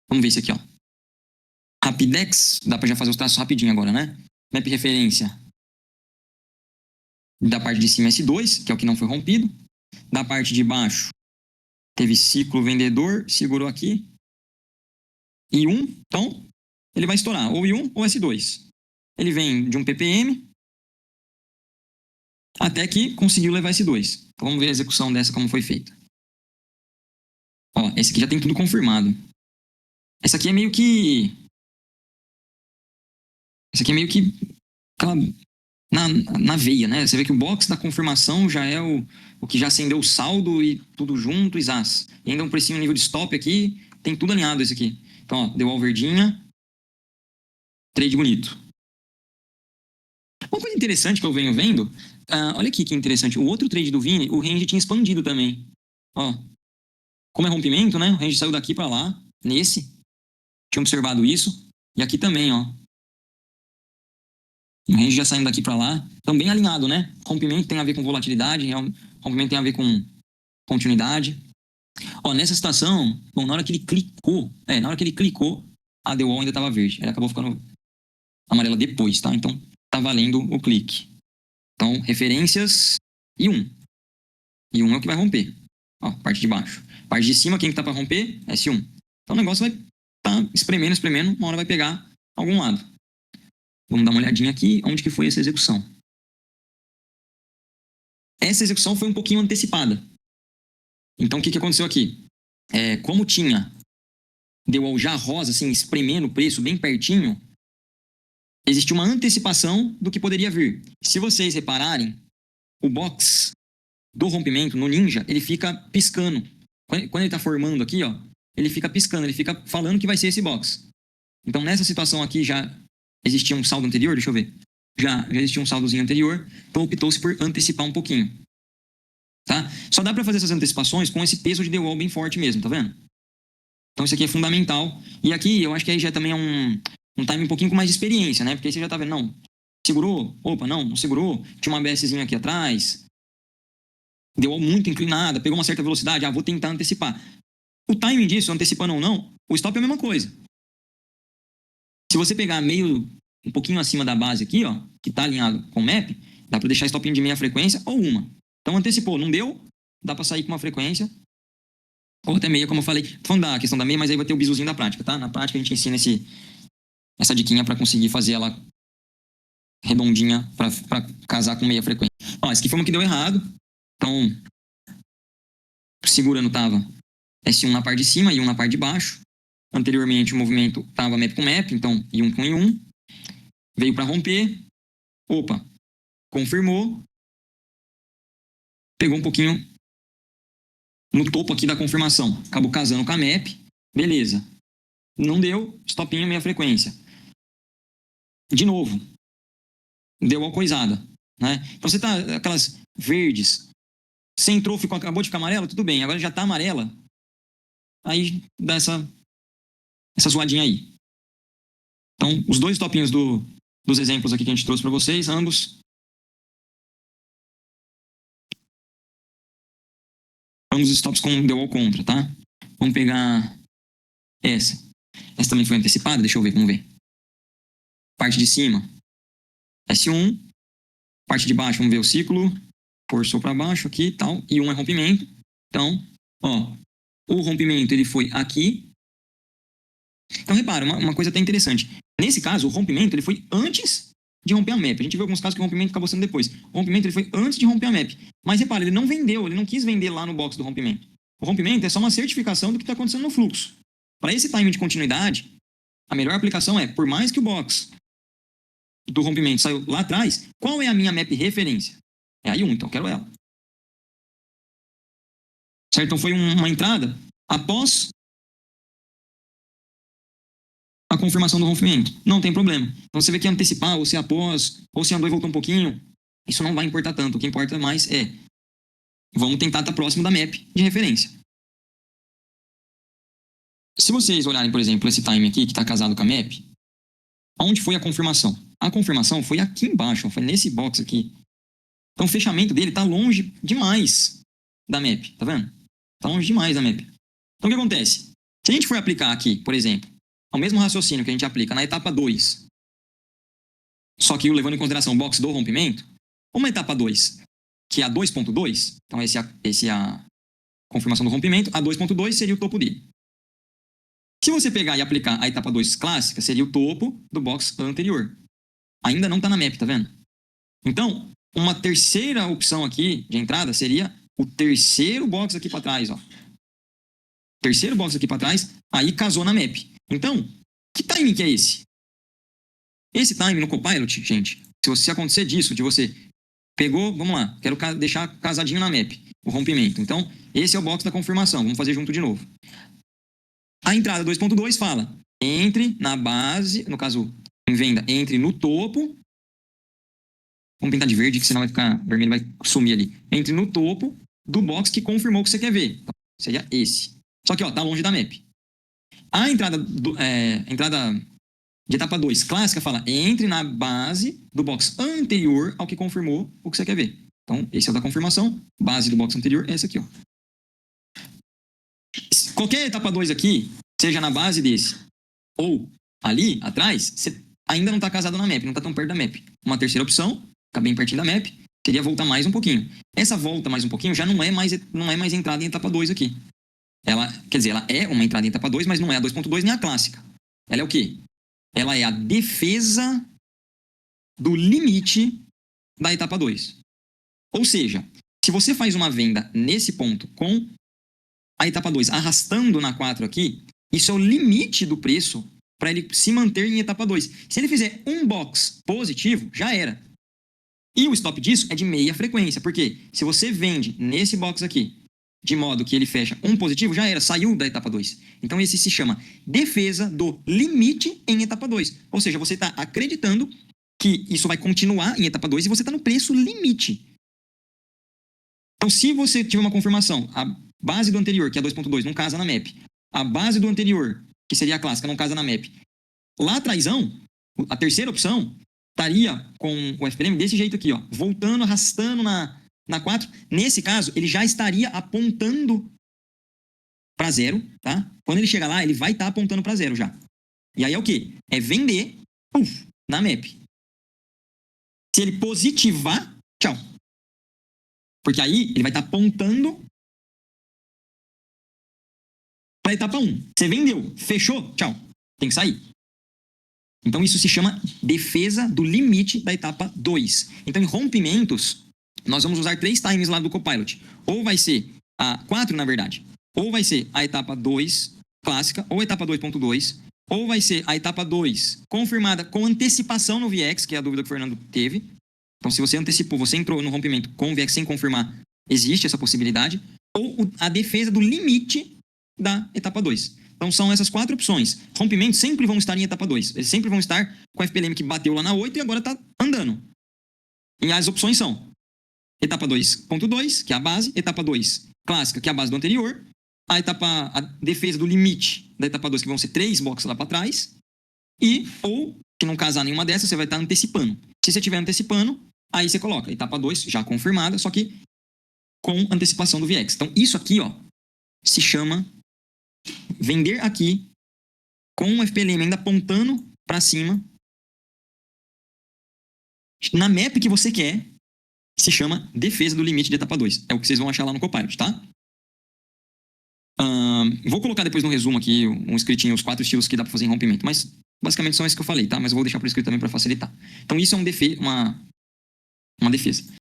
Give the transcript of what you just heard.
Vamos ver esse aqui, ó. Rapidex, dá para já fazer os traços rapidinho agora, né? Map referência da parte de cima S2, que é o que não foi rompido. Da parte de baixo, teve ciclo vendedor, segurou aqui. I1, então, ele vai estourar ou I1 ou S2. Ele vem de um ppm até que conseguiu levar S2. Então, vamos ver a execução dessa como foi feita. Ó, esse aqui já tem tudo confirmado. Essa aqui é meio que... Essa aqui é meio que... Aquela... Na veia, né? Você vê que o box da confirmação já é o que já acendeu o saldo e tudo junto, e zaz. E ainda um precinho nível de stop aqui, tem tudo alinhado esse aqui. Então, ó, deu all verdinha. Trade bonito. Uma coisa interessante que eu venho vendo, olha aqui que interessante, o outro trade do Vini, o range tinha expandido também. Ó, como é rompimento, né? O range saiu daqui para lá, nesse. Tinha observado isso. E aqui também, ó. O range já saindo daqui para lá. Então, bem alinhado, né? Rompimento tem a ver com volatilidade, rompimento tem a ver com continuidade. Ó, nessa situação, bom, na hora que ele clicou, a The Wall ainda estava verde. Ela acabou ficando amarela depois, tá? Então, tá valendo o clique. Então, referências I1. I1 é o que vai romper. Ó, parte de baixo. Parte de cima, quem que tá para romper? S1. Então, o negócio vai tá espremendo, uma hora vai pegar algum lado. Vamos dar uma olhadinha aqui, onde que foi essa execução. Essa execução foi um pouquinho antecipada. Então, o que aconteceu aqui? Como tinha deu ao já rosa, assim, espremendo o preço bem pertinho, existe uma antecipação do que poderia vir. Se vocês repararem, o box do rompimento no Ninja, ele fica piscando. Quando ele está formando aqui, ó, ele fica piscando, ele fica falando que vai ser esse box. Então, nessa situação aqui já existia um saldo anterior, deixa eu ver. Já existia um saldozinho anterior, então optou-se por antecipar um pouquinho. Tá? Só dá para fazer essas antecipações com esse peso de The Wall bem forte mesmo, tá vendo? Então isso aqui é fundamental. E aqui eu acho que aí já também é um time um pouquinho com mais de experiência, né? Porque aí você já tá vendo, não, segurou? Opa, não segurou. Tinha uma ABSzinha aqui atrás. Deu muito inclinada, pegou uma certa velocidade. Vou tentar antecipar. O timing disso, antecipando ou não, o stop é a mesma coisa. Se você pegar um pouquinho acima da base aqui, ó, que tá alinhado com o map, dá para deixar stopinho de meia frequência ou uma. Então antecipou, não deu, dá para sair com uma frequência ou até meia, como eu falei. Tô falando da questão da meia, mas aí vai ter o bizuzinho da prática, tá? Na prática a gente ensina essa diquinha para conseguir fazer ela redondinha para casar com meia frequência. Ó, esse aqui foi uma que deu errado. Então, segurando tava S1 na parte de cima e I1 na parte de baixo. Anteriormente o movimento tava map com map, então I1 com I1. Veio para romper. Opa, confirmou. Pegou um pouquinho no topo aqui da confirmação. Acabou casando com a map. Beleza. Não deu, stopinho, meia frequência. De novo. Deu uma coisada. Né? Então você tá aquelas verdes. Você entrou, acabou de ficar amarela, tudo bem. Agora já tá amarela. Aí dá essa zoadinha aí. Então, os dois stopinhos dos exemplos aqui que a gente trouxe para vocês, ambos os stops com deu ao contra, tá? Vamos pegar essa. Essa também foi antecipada, deixa eu ver, vamos ver. Parte de cima, S1. Parte de baixo, vamos ver o ciclo. Forçou para baixo aqui e tal. E um é rompimento. Então, ó, o rompimento ele foi aqui. Então, repara, uma coisa até interessante. Nesse caso, o rompimento ele foi antes de romper a map. A gente viu alguns casos que o rompimento acabou sendo depois. O rompimento ele foi antes de romper a map. Mas repara, ele não vendeu, ele não quis vender lá no box do rompimento. O rompimento é só uma certificação do que está acontecendo no fluxo. Para esse time de continuidade, a melhor aplicação é, por mais que o box do rompimento saiu lá atrás, qual é a minha map referência? É a I1, então eu quero ela. Certo? Então foi uma entrada após a confirmação do rompimento. Não tem problema. Então você vê que antecipar, ou se após, ou se andou e voltou um pouquinho, isso não vai importar tanto. O que importa mais é vamos tentar estar próximo da map de referência. Se vocês olharem, por exemplo, esse time aqui que está casado com a map, onde foi a confirmação? A confirmação foi aqui embaixo, foi nesse box aqui. Então o fechamento dele está longe demais da map, tá vendo? Está longe demais da map. Então o que acontece? Se a gente for aplicar aqui, por exemplo, o mesmo raciocínio que a gente aplica na etapa 2, só que levando em consideração o box do rompimento, uma etapa 2, que é a 2.2, então esse é a confirmação do rompimento, a 2.2 seria o topo dele. Se você pegar e aplicar a etapa 2 clássica, seria o topo do box anterior. Ainda não está na map, tá vendo? Então, uma terceira opção aqui de entrada seria o terceiro box aqui para trás, ó. Terceiro box aqui para trás, aí casou na map. Então, que timing que é esse? Esse timing no Copilot, gente, se acontecer disso, de você pegou, vamos lá, quero deixar casadinho na map, o rompimento. Então, esse é o box da confirmação, vamos fazer junto de novo. A entrada 2.2 fala, entre na base, no caso, em venda, entre no topo, vamos pintar de verde, que senão vai ficar vermelho, vai sumir ali. Entre no topo do box que confirmou que você quer ver. Então, seria esse. Só que, ó, tá longe da map. A entrada de etapa 2 clássica fala, entre na base do box anterior ao que confirmou o que você quer ver. Então, esse é o da confirmação. Base do box anterior é essa aqui, ó. Qualquer etapa 2 aqui, seja na base desse ou ali atrás, você ainda não está casado na map, não está tão perto da map. Uma terceira opção, fica bem pertinho da map, seria voltar mais um pouquinho. Essa volta mais um pouquinho já não é mais entrada em etapa 2 aqui. Ela é uma entrada em etapa 2, mas não é a 2.2 nem a clássica. Ela é o quê? Ela é a defesa do limite da etapa 2. Ou seja, se você faz uma venda nesse ponto com a etapa 2 arrastando na 4 aqui, isso é o limite do preço para ele se manter em etapa 2. Se ele fizer um box positivo, já era. E o stop disso é de meia frequência, porque se você vende nesse box aqui, de modo que ele fecha um positivo, já era, saiu da etapa 2. Então esse se chama defesa do limite em etapa 2. Ou seja, você está acreditando que isso vai continuar em etapa 2 e você está no preço limite. Então se você tiver uma confirmação, a base do anterior, que é a 2.2, não casa na map. A base do anterior, que seria a clássica, não casa na map. Lá atrásão, a terceira opção, estaria com o FPM desse jeito aqui, ó, voltando, arrastando na 4. Nesse caso, ele já estaria apontando para 0, tá? Quando ele chegar lá, ele vai estar apontando para 0 já. E aí é o quê? É vender na map. Se ele positivar, tchau. Porque aí ele vai estar apontando para a etapa 1. Você vendeu, fechou, tchau. Tem que sair. Então isso se chama defesa do limite da etapa 2. Então em rompimentos, nós vamos usar 3 times lá do Copilot. Ou vai ser a 4, na verdade. Ou vai ser a etapa 2 clássica, ou a etapa 2.2. Ou vai ser a etapa 2 confirmada com antecipação no VX, que é a dúvida que o Fernando teve. Então se você antecipou, você entrou no rompimento com o VX sem confirmar, existe essa possibilidade. Ou a defesa do limite da etapa 2. Então são essas 4 opções. Rompimentos sempre vão estar em etapa 2. Eles sempre vão estar com a FPLM que bateu lá na 8 e agora está andando. E as opções são etapa 2.2, que é a base, etapa 2 clássica, que é a base do anterior, a defesa do limite da etapa 2, que vão ser 3 boxes lá para trás, e, ou, se não casar nenhuma dessas, você vai estar antecipando. Se você estiver antecipando, aí você coloca etapa 2 já confirmada, só que com antecipação do VX. Então isso aqui, ó, se chama vender aqui com o FPLM ainda apontando para cima na map que você quer, se chama defesa do limite de etapa 2. É o que vocês vão achar lá no Copilot, tá? Vou colocar depois no resumo aqui um escritinho, os 4 estilos que dá para fazer em rompimento, mas basicamente são esses que eu falei, tá? Mas eu vou deixar por escrito também para facilitar. Então isso é uma defesa.